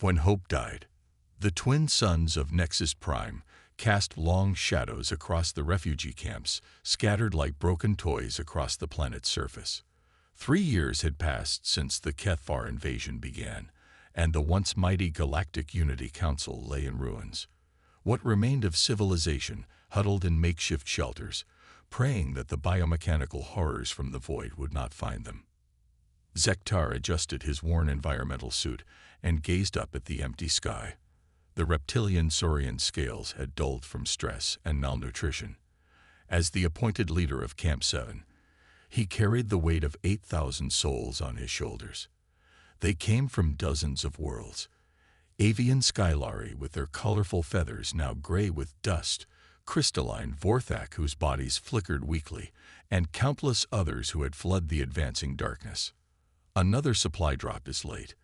When hope died, the twin suns of Nexus Prime cast long shadows across the refugee camps, scattered like broken toys across the planet's surface. 3 years had passed since the Kethvar invasion began, and the once mighty Galactic Unity Council lay in ruins. What remained of civilization huddled in makeshift shelters, praying that the biomechanical horrors from the void would not find them. Zektar adjusted his worn environmental suit and gazed up at the empty sky. The reptilian saurian scales had dulled from stress and malnutrition. As the appointed leader of Camp 7, he carried the weight of 8,000 souls on his shoulders. They came from dozens of worlds. Avian Skylari with their colorful feathers now gray with dust, crystalline Vorthak whose bodies flickered weakly, and countless others who had fled the advancing darkness. "Another supply drop is late,"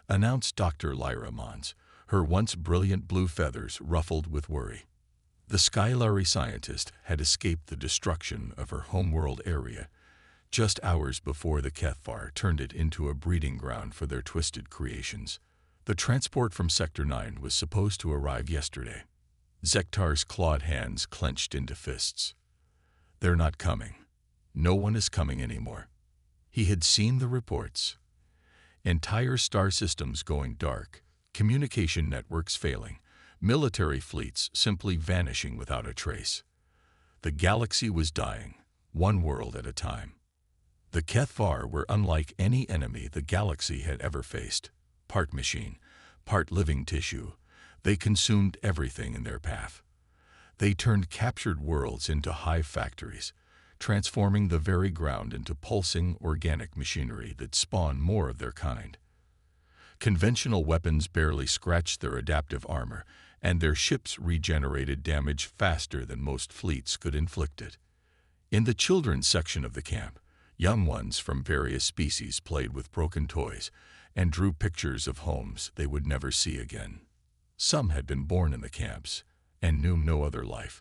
announced Dr. Lyra Mons, her once brilliant blue feathers ruffled with worry. The Skylari scientist had escaped the destruction of her homeworld area just hours before the Kethvar turned it into a breeding ground for their twisted creations. The transport from Sector 9 was supposed to arrive yesterday. Zektar's clawed hands clenched into fists. "They're not coming. No one is coming anymore." He had seen the reports. Entire star systems going dark, communication networks failing, military fleets simply vanishing without a trace. The galaxy was dying, one world at a time. The Kethvar were unlike any enemy the galaxy had ever faced. Part machine, part living tissue, they consumed everything in their path. They turned captured worlds into hive factories, transforming the very ground into pulsing organic machinery that spawned more of their kind. Conventional weapons barely scratched their adaptive armor, and their ships regenerated damage faster than most fleets could inflict it. In the children's section of the camp, young ones from various species played with broken toys and drew pictures of homes they would never see again. Some had been born in the camps and knew no other life.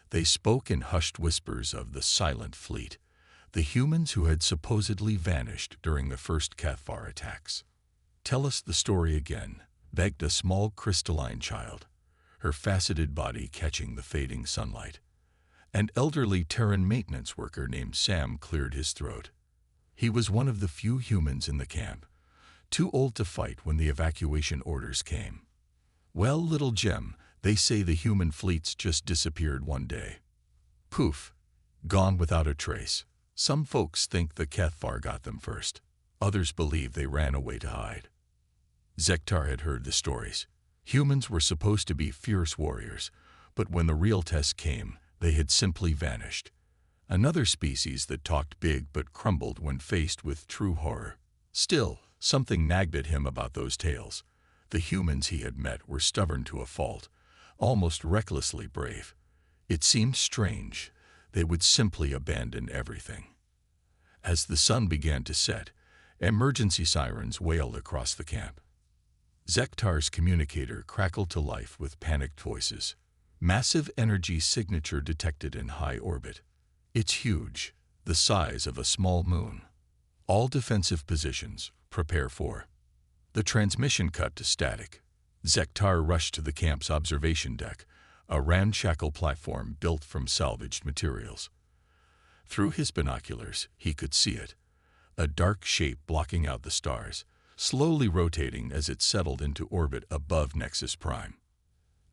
They spoke in hushed whispers of the Silent Fleet, the humans who had supposedly vanished during the first Kethvar attacks. "Tell us the story again," begged a small crystalline child, her faceted body catching the fading sunlight. An elderly Terran maintenance worker named Sam cleared his throat. He was one of the few humans in the camp, too old to fight when the evacuation orders came. "Well, little gem, they say the human fleets just disappeared one day. Poof, gone without a trace. Some folks think the Kethvar got them first. Others believe they ran away to hide." Zektar had heard the stories. Humans were supposed to be fierce warriors, but when the real test came, they had simply vanished. Another species that talked big but crumbled when faced with true horror. Still, something nagged at him about those tales. The humans he had met were stubborn to a fault, almost recklessly brave. It seemed strange they would simply abandon everything. As the sun began to set, emergency sirens wailed across the camp. Zektar's communicator crackled to life with panicked voices. Massive energy signature detected in high orbit. It's huge, the size of a small moon. All defensive positions, prepare for. The transmission cut to static. Zektar rushed to the camp's observation deck, a ramshackle platform built from salvaged materials. Through his binoculars, he could see it, a dark shape blocking out the stars, slowly rotating as it settled into orbit above Nexus Prime.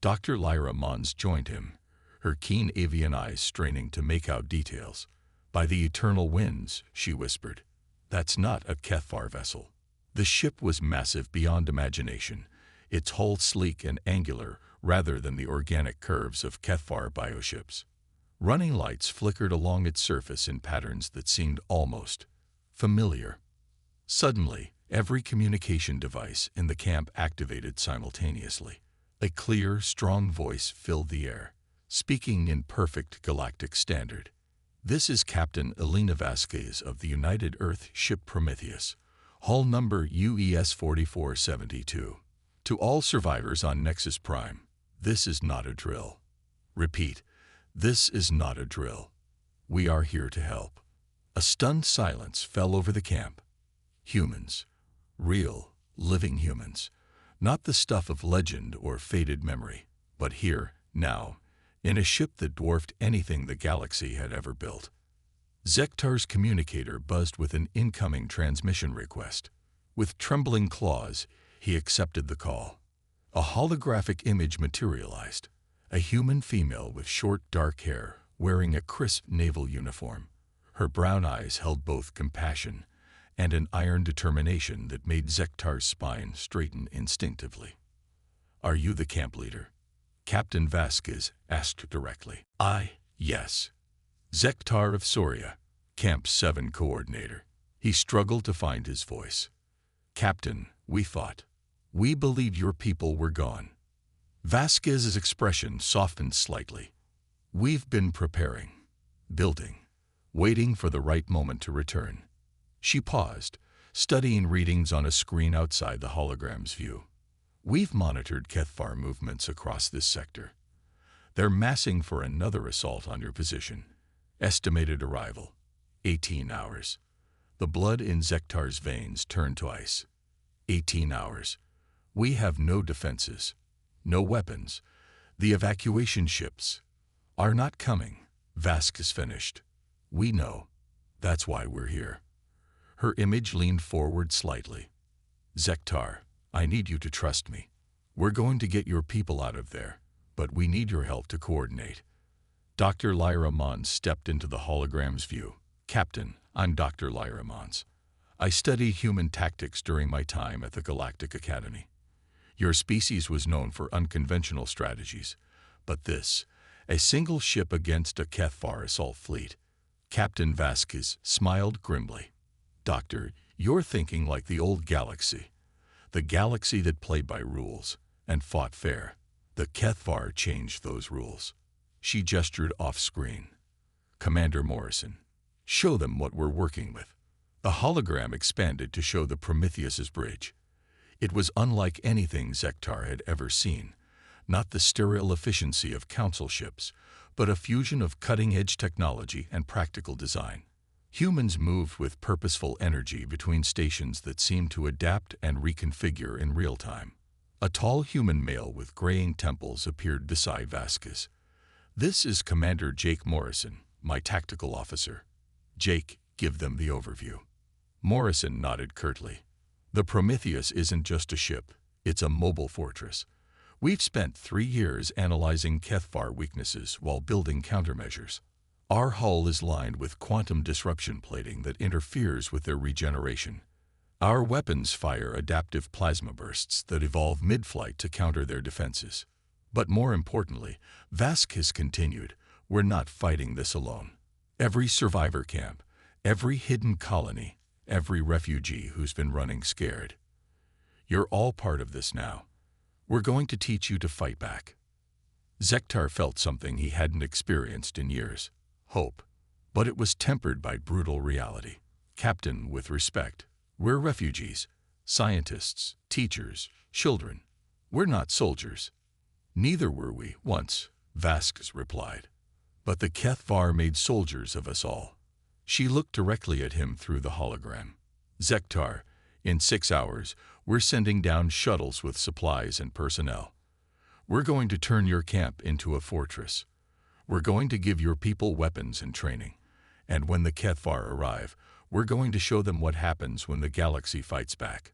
Dr. Lyra Mons joined him, her keen avian eyes straining to make out details. "By the eternal winds," she whispered, "that's not a Kethvar vessel." The ship was massive beyond imagination, its hull sleek and angular rather than the organic curves of Kethvar bioships. Running lights flickered along its surface in patterns that seemed almost familiar. Suddenly, every communication device in the camp activated simultaneously. A clear, strong voice filled the air, speaking in perfect galactic standard. "This is Captain Elena Vasquez of the United Earth ship Prometheus, hull number UES 4472. To all survivors on Nexus Prime, this is not a drill. Repeat, this is not a drill. We are here to help." A stunned silence fell over the camp. Humans, real, living humans, Not the stuff of legend or faded memory, but here, now, in a ship that dwarfed anything the galaxy had ever built. Zektar's communicator buzzed with an incoming transmission request. With trembling claws, he accepted the call. A holographic image materialized, a human female with short, dark hair, wearing a crisp naval uniform. Her brown eyes held both compassion and an iron determination that made Zektar's spine straighten instinctively. "Are you the camp leader?" Captain Vasquez asked directly. Yes. Zektar of Soria, Camp 7 coordinator. He struggled to find his voice. "Captain, we fought. We believed your people were gone." Vasquez's expression softened slightly. "We've been preparing, building, waiting for the right moment to return." She paused, studying readings on a screen outside the hologram's view. "We've monitored Kethvar movements across this sector. They're massing for another assault on your position. Estimated arrival, 18 hours. The blood in Zektar's veins turned to ice. 18 hours. We have no defenses, no weapons. The evacuation ships are not coming." Vasquez finished. "We know. That's why we're here." Her image leaned forward slightly. "Zektar, I need you to trust me. We're going to get your people out of there, but we need your help to coordinate." Dr. Lyra Mons stepped into the hologram's view. "Captain, I'm Dr. Lyra Mons. I studied human tactics during my time at the Galactic Academy. Your species was known for unconventional strategies, but this, a single ship against a Kethvar assault fleet." Captain Vasquez smiled grimly. "Doctor, you're thinking like the old galaxy. The galaxy that played by rules and fought fair. The Kethvar changed those rules." She gestured off-screen. "Commander Morrison, show them what we're working with." The hologram expanded to show the Prometheus's bridge. It was unlike anything Zektar had ever seen. Not the sterile efficiency of council ships, but a fusion of cutting-edge technology and practical design. Humans moved with purposeful energy between stations that seemed to adapt and reconfigure in real time. A tall human male with graying temples appeared beside Vasquez. "This is Commander Jake Morrison, my tactical officer." "Jake, give them the overview." Morrison nodded curtly. "The Prometheus isn't just a ship, it's a mobile fortress. We've spent 3 years analyzing Kethvar weaknesses while building countermeasures. Our hull is lined with quantum disruption plating that interferes with their regeneration. Our weapons fire adaptive plasma bursts that evolve mid-flight to counter their defenses. But more importantly," Vasquez continued, "we're not fighting this alone. Every survivor camp, every hidden colony, every refugee who's been running scared. You're all part of this now. We're going to teach you to fight back." Zektar felt something he hadn't experienced in years. Hope. But it was tempered by brutal reality. "Captain, with respect, we're refugees, scientists, teachers, children. We're not soldiers." "Neither were we once," Vasquez replied. "But the Kethvar made soldiers of us all." She looked directly at him through the hologram. "Zektar, in 6 hours, we're sending down shuttles with supplies and personnel. We're going to turn your camp into a fortress. We're going to give your people weapons and training. And when the Kethvar arrive, we're going to show them what happens when the galaxy fights back."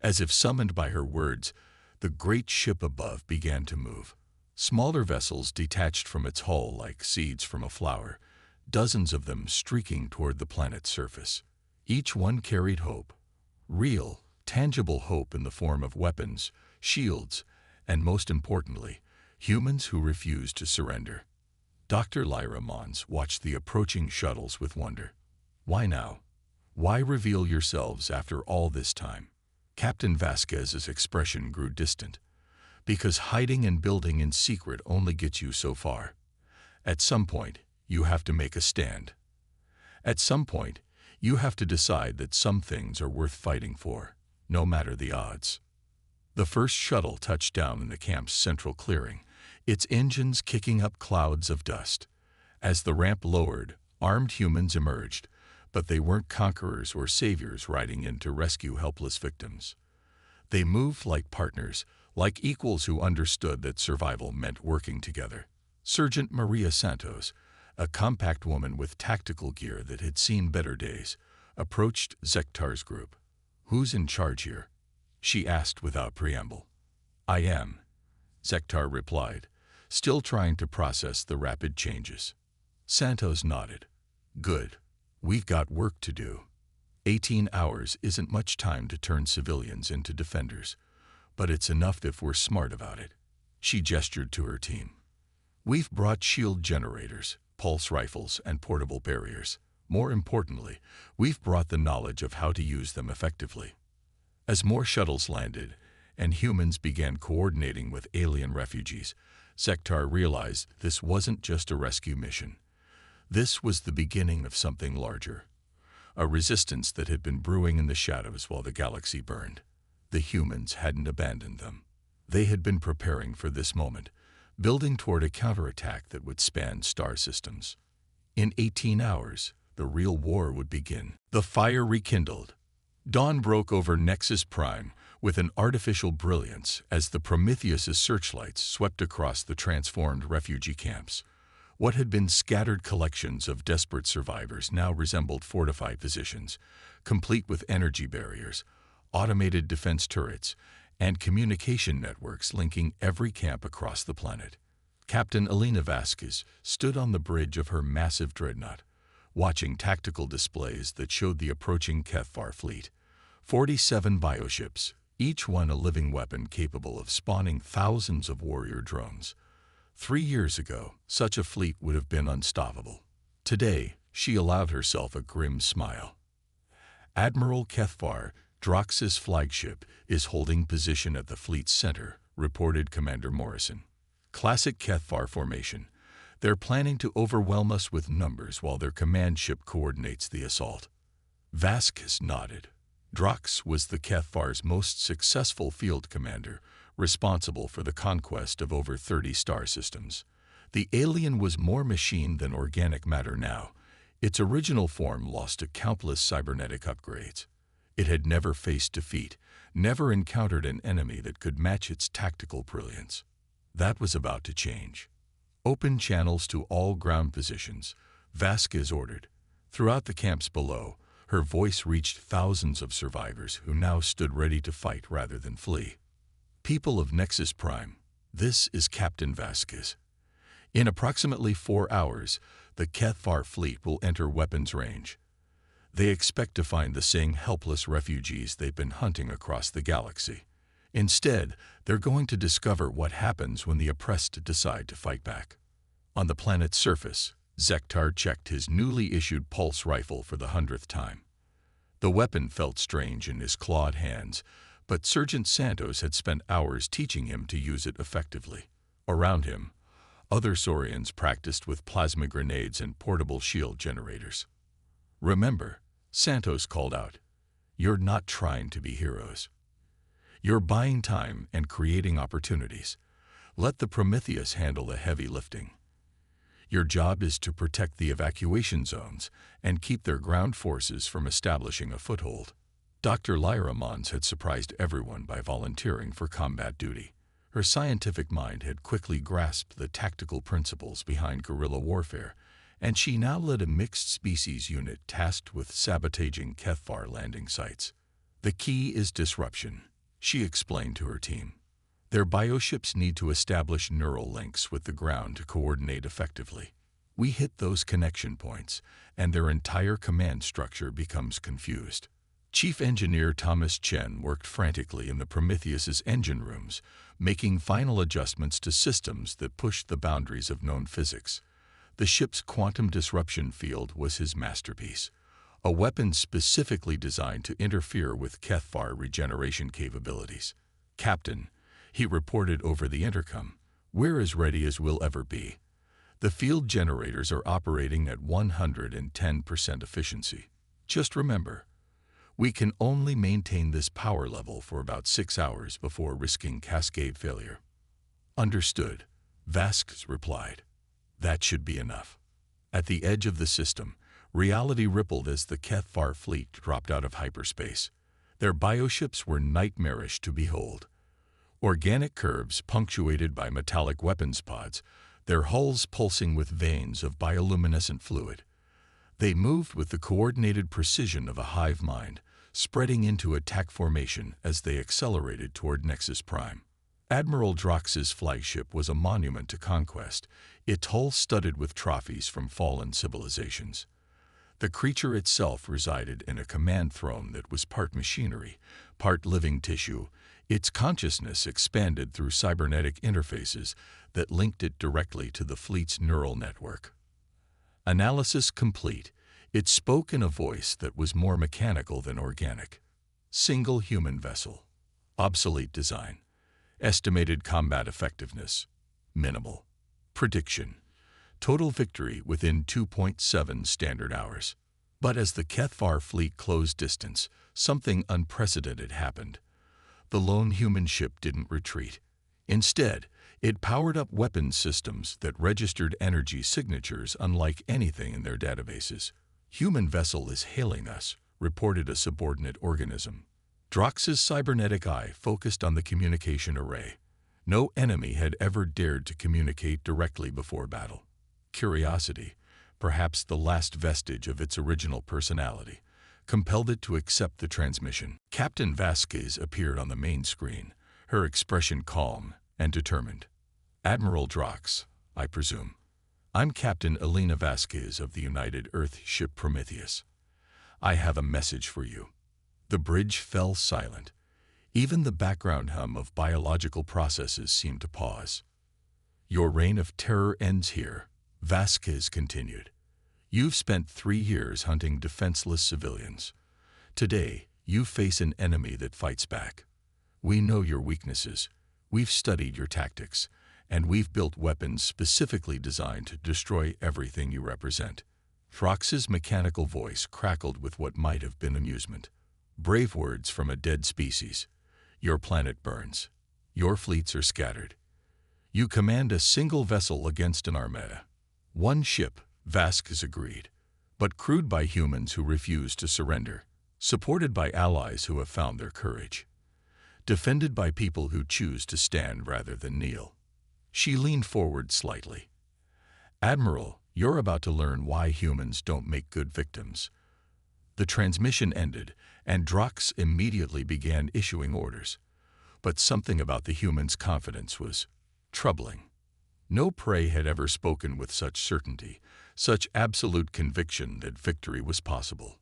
As if summoned by her words, the great ship above began to move. Smaller vessels detached from its hull like seeds from a flower, dozens of them streaking toward the planet's surface. Each one carried hope. Real, tangible hope in the form of weapons, shields, and most importantly, humans who refused to surrender. Dr. Lyra Mons watched the approaching shuttles with wonder. "Why now? Why reveal yourselves after all this time?" Captain Vasquez's expression grew distant. "Because hiding and building in secret only gets you so far. At some point, you have to make a stand. At some point, you have to decide that some things are worth fighting for, no matter the odds." The first shuttle touched down in the camp's central clearing, its engines kicking up clouds of dust. As the ramp lowered, armed humans emerged, but they weren't conquerors or saviors riding in to rescue helpless victims. They moved like partners, like equals who understood that survival meant working together. Sergeant Maria Santos, a compact woman with tactical gear that had seen better days, approached Zektar's group. "Who's in charge here?" she asked without preamble. "I am," Zektar replied, still trying to process the rapid changes. Santos nodded. "Good. We've got work to do. 18 hours isn't much time to turn civilians into defenders, but it's enough if we're smart about it." She gestured to her team. "We've brought shield generators, pulse rifles, and portable barriers. More importantly, we've brought the knowledge of how to use them effectively." As more shuttles landed and humans began coordinating with alien refugees, Zektar realized this wasn't just a rescue mission. This was the beginning of something larger, a resistance that had been brewing in the shadows while the galaxy burned. The humans hadn't abandoned them. They had been preparing for this moment, building toward a counterattack that would span star systems. In 18 hours, the real war would begin. The fire rekindled. Dawn broke over Nexus Prime with an artificial brilliance as the Prometheus's searchlights swept across the transformed refugee camps. What had been scattered collections of desperate survivors now resembled fortified positions, complete with energy barriers, automated defense turrets, and communication networks linking every camp across the planet. Captain Elena Vasquez stood on the bridge of her massive dreadnought, watching tactical displays that showed the approaching Kethvar fleet. 47 bioships, each one a living weapon capable of spawning thousands of warrior drones. 3 years ago, such a fleet would have been unstoppable. Today, she allowed herself a grim smile. Admiral Kethvar, Drox's flagship, is holding position at the fleet's center, reported Commander Morrison. Classic Kethvar formation. They're planning to overwhelm us with numbers while their command ship coordinates the assault. Vasquez nodded. Drox was the Kethvar's most successful field commander, responsible for the conquest of over 30 star systems. The alien was more machine than organic matter now. Its original form lost to countless cybernetic upgrades. It had never faced defeat, never encountered an enemy that could match its tactical brilliance. That was about to change. "Open channels to all ground positions," Vasquez ordered. Throughout the camps below, her voice reached thousands of survivors who now stood ready to fight rather than flee. "People of Nexus Prime, this is Captain Vasquez. In approximately 4 hours, the Kethvar fleet will enter weapons range. They expect to find the same helpless refugees they've been hunting across the galaxy. Instead, they're going to discover what happens when the oppressed decide to fight back." On the planet's surface, Zektar checked his newly issued pulse rifle for the 100th time. The weapon felt strange in his clawed hands, but Sergeant Santos had spent hours teaching him to use it effectively. Around him, other Saurians practiced with plasma grenades and portable shield generators. "Remember," Santos called out, "you're not trying to be heroes. You're buying time and creating opportunities. Let the Prometheus handle the heavy lifting. Your job is to protect the evacuation zones and keep their ground forces from establishing a foothold." Dr. Lyra Mons had surprised everyone by volunteering for combat duty. Her scientific mind had quickly grasped the tactical principles behind guerrilla warfare, and she now led a mixed-species unit tasked with sabotaging Kethvar landing sites. "The key is disruption," she explained to her team. "Their bioships need to establish neural links with the ground to coordinate effectively. We hit those connection points, and their entire command structure becomes confused." Chief Engineer Thomas Chen worked frantically in the Prometheus's engine rooms, making final adjustments to systems that pushed the boundaries of known physics. The ship's quantum disruption field was his masterpiece, a weapon specifically designed to interfere with Kethvar regeneration capabilities. "Captain," he reported over the intercom, "we're as ready as we'll ever be. The field generators are operating at 110% efficiency. Just remember, we can only maintain this power level for about 6 hours before risking cascade failure." "Understood," Vasquez replied. "That should be enough." At the edge of the system, reality rippled as the Kethvar fleet dropped out of hyperspace. Their bioships were nightmarish to behold. Organic curves punctuated by metallic weapons pods, their hulls pulsing with veins of bioluminescent fluid. They moved with the coordinated precision of a hive mind, spreading into attack formation as they accelerated toward Nexus Prime. Admiral Drox's flagship was a monument to conquest, its hull studded with trophies from fallen civilizations. The creature itself resided in a command throne that was part machinery, part living tissue. Its consciousness expanded through cybernetic interfaces that linked it directly to the fleet's neural network. Analysis complete, it spoke in a voice that was more mechanical than organic. Single human vessel. Obsolete design. Estimated combat effectiveness. Minimal. Prediction. Total victory within 2.7 standard hours. But as the Kethvar fleet closed distance, something unprecedented happened. The lone human ship didn't retreat. Instead, it powered up weapons systems that registered energy signatures unlike anything in their databases. "Human vessel is hailing us," reported a subordinate organism. Drox's cybernetic eye focused on the communication array. No enemy had ever dared to communicate directly before battle. Curiosity, perhaps the last vestige of its original personality, compelled it to accept the transmission. Captain Vasquez appeared on the main screen, her expression calm and determined. "Admiral Drox, I presume. I'm Captain Elena Vasquez of the United Earth ship Prometheus. I have a message for you." The bridge fell silent. Even the background hum of biological processes seemed to pause. "Your reign of terror ends here," Vasquez continued. "You've spent 3 years hunting defenseless civilians. Today, you face an enemy that fights back. We know your weaknesses. We've studied your tactics, and we've built weapons specifically designed to destroy everything you represent." Drox's mechanical voice crackled with what might have been amusement. "Brave words from a dead species. Your planet burns. Your fleets are scattered. You command a single vessel against an armada. One ship," Vasquez agreed, "but crewed by humans who refuse to surrender, supported by allies who have found their courage, defended by people who choose to stand rather than kneel." She leaned forward slightly. "Admiral, you're about to learn why humans don't make good victims." The transmission ended, and Drox immediately began issuing orders. But something about the human's confidence was troubling. No prey had ever spoken with such certainty, such absolute conviction that victory was possible.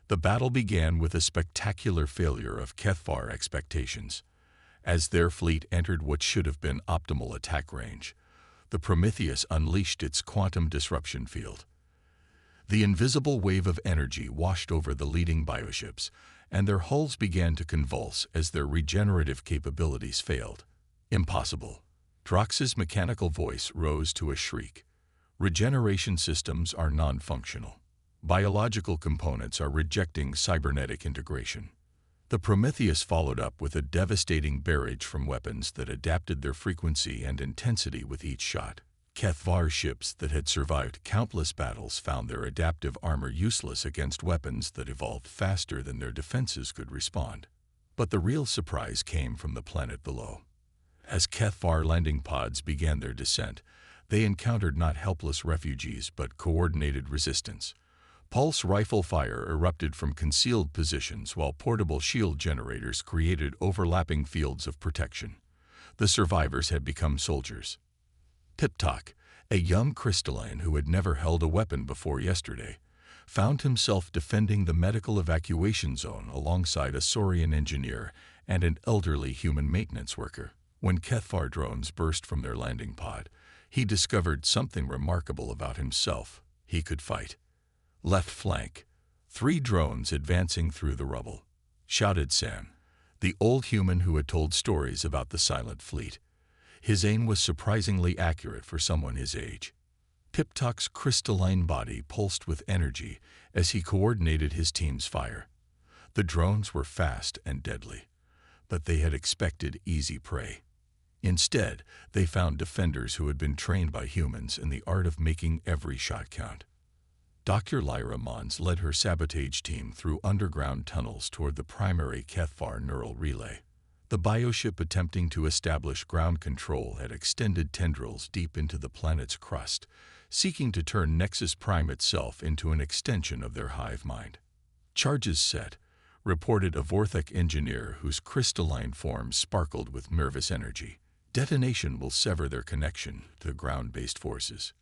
The battle began with a spectacular failure of Kethvar expectations. As their fleet entered what should have been optimal attack range, the Prometheus unleashed its quantum disruption field. The invisible wave of energy washed over the leading bioships, and their hulls began to convulse as their regenerative capabilities failed. "Impossible." Drox's mechanical voice rose to a shriek. "Regeneration systems are non-functional. Biological components are rejecting cybernetic integration." The Prometheus followed up with a devastating barrage from weapons that adapted their frequency and intensity with each shot. Kethvar ships that had survived countless battles found their adaptive armor useless against weapons that evolved faster than their defenses could respond. But the real surprise came from the planet below. As Kethvar landing pods began their descent, they encountered not helpless refugees but coordinated resistance. Pulse rifle fire erupted from concealed positions while portable shield generators created overlapping fields of protection. The survivors had become soldiers. Piptok, a young crystalline who had never held a weapon before yesterday, found himself defending the medical evacuation zone alongside a Saurian engineer and an elderly human maintenance worker. When Kethvar drones burst from their landing pod, he discovered something remarkable about himself. He could fight. "Left flank." 3 drones advancing through the rubble, shouted Sam, the old human who had told stories about the silent fleet. His aim was surprisingly accurate for someone his age. Piptok's crystalline body pulsed with energy as he coordinated his team's fire. The drones were fast and deadly, but they had expected easy prey. Instead, they found defenders who had been trained by humans in the art of making every shot count. Dr. Lyra Mons led her sabotage team through underground tunnels toward the primary HFY neural relay. The bioship attempting to establish ground control had extended tendrils deep into the planet's crust, seeking to turn Nexus Prime itself into an extension of their hive mind. "Charges set," reported a Vorthek engineer whose crystalline form sparkled with nervous energy. "Detonation will sever their connection to ground-based forces."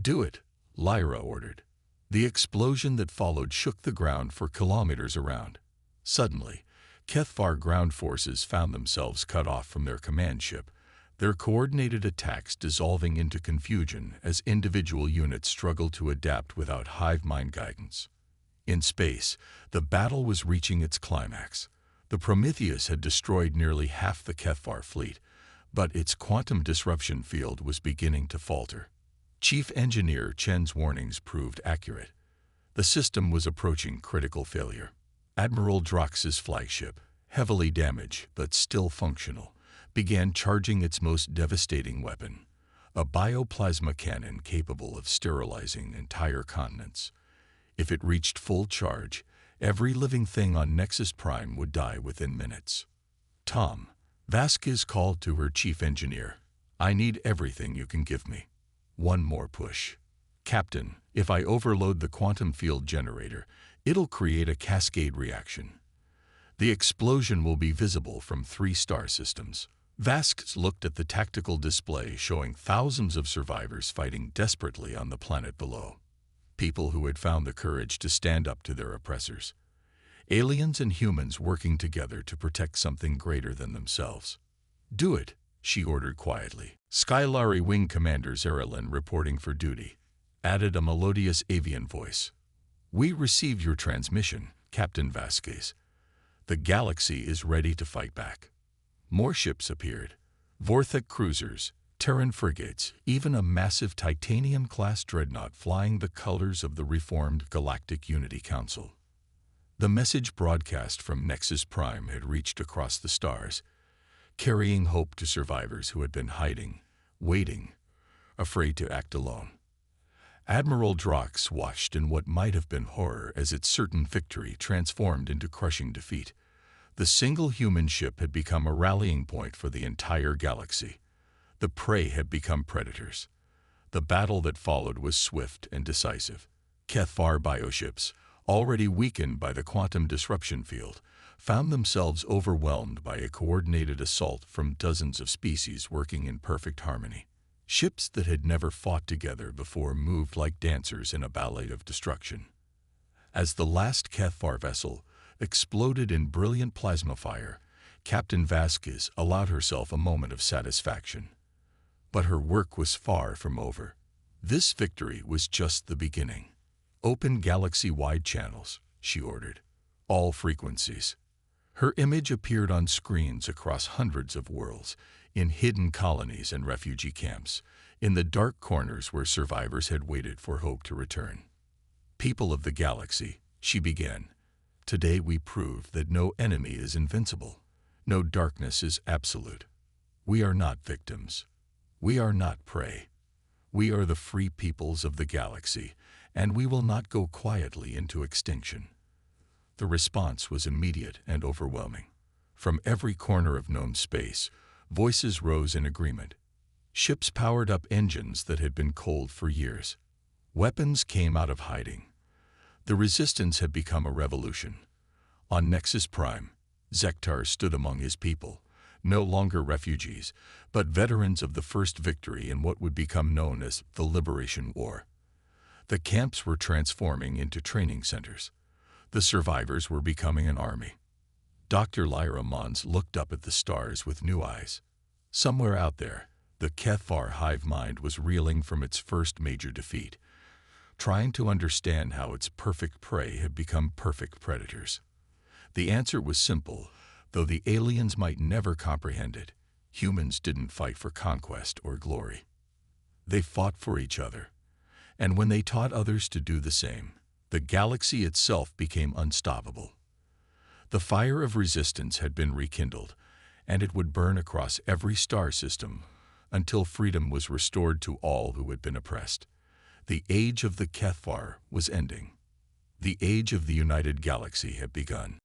"Do it," Lyra ordered. The explosion that followed shook the ground for kilometers around. Suddenly, HFY ground forces found themselves cut off from their command ship, their coordinated attacks dissolving into confusion as individual units struggled to adapt without hive mind guidance. In space, the battle was reaching its climax. The Prometheus had destroyed nearly half the HFY fleet, but its quantum disruption field was beginning to falter. Chief Engineer Chen's warnings proved accurate. The system was approaching critical failure. Admiral Drox's flagship, heavily damaged but still functional, began charging its most devastating weapon, a bioplasma cannon capable of sterilizing entire continents. If it reached full charge, every living thing on Nexus Prime would die within minutes. "Tom," Vasquez called to her chief engineer, "I need everything you can give me. One more push." "Captain, if I overload the quantum field generator, it'll create a cascade reaction. The explosion will be visible from 3 star systems." Vasquez looked at the tactical display showing thousands of survivors fighting desperately on the planet below. People who had found the courage to stand up to their oppressors. Aliens and humans working together to protect something greater than themselves. "Do it," she ordered quietly. Skylari Wing Commander Zerilyn, reporting for duty, added a melodious avian voice. "We received your transmission, Captain Vasquez. The galaxy is ready to fight back." More ships appeared. Vorthek cruisers, Terran frigates, even a massive Titanium-class dreadnought flying the colors of the reformed Galactic Unity Council. The message broadcast from Nexus Prime had reached across the stars, carrying hope to survivors who had been hiding, waiting, afraid to act alone. Admiral Drox watched in what might have been horror as its certain victory transformed into crushing defeat. The single human ship had become a rallying point for the entire galaxy. The prey had become predators. The battle that followed was swift and decisive. HFY bioships, already weakened by the quantum disruption field, found themselves overwhelmed by a coordinated assault from dozens of species working in perfect harmony. Ships that had never fought together before moved like dancers in a ballet of destruction. As the last HFY vessel exploded in brilliant plasma fire, Captain Vasquez allowed herself a moment of satisfaction. But her work was far from over. This victory was just the beginning. "Open galaxy-wide channels," she ordered. "All frequencies." Her image appeared on screens across hundreds of worlds, in hidden colonies and refugee camps, in the dark corners where survivors had waited for hope to return. "People of the galaxy," she began, "today we proved that no enemy is invincible. No darkness is absolute. We are not victims. We are not prey. We are the free peoples of the galaxy, and we will not go quietly into extinction." The response was immediate and overwhelming. From every corner of known space, voices rose in agreement. Ships powered up engines that had been cold for years. Weapons came out of hiding. The resistance had become a revolution. On Nexus Prime, Zektar stood among his people, no longer refugees, but veterans of the first victory in what would become known as the Liberation War. The camps were transforming into training centers. The survivors were becoming an army. Dr. Lyra Mons looked up at the stars with new eyes. Somewhere out there, the HFY hive mind was reeling from its first major defeat, trying to understand how its perfect prey had become perfect predators. The answer was simple, though the aliens might never comprehend it. Humans didn't fight for conquest or glory. They fought for each other. And when they taught others to do the same, the galaxy itself became unstoppable. The fire of resistance had been rekindled, and it would burn across every star system until freedom was restored to all who had been oppressed. The age of the Kethvar was ending. The age of the United Galaxy had begun.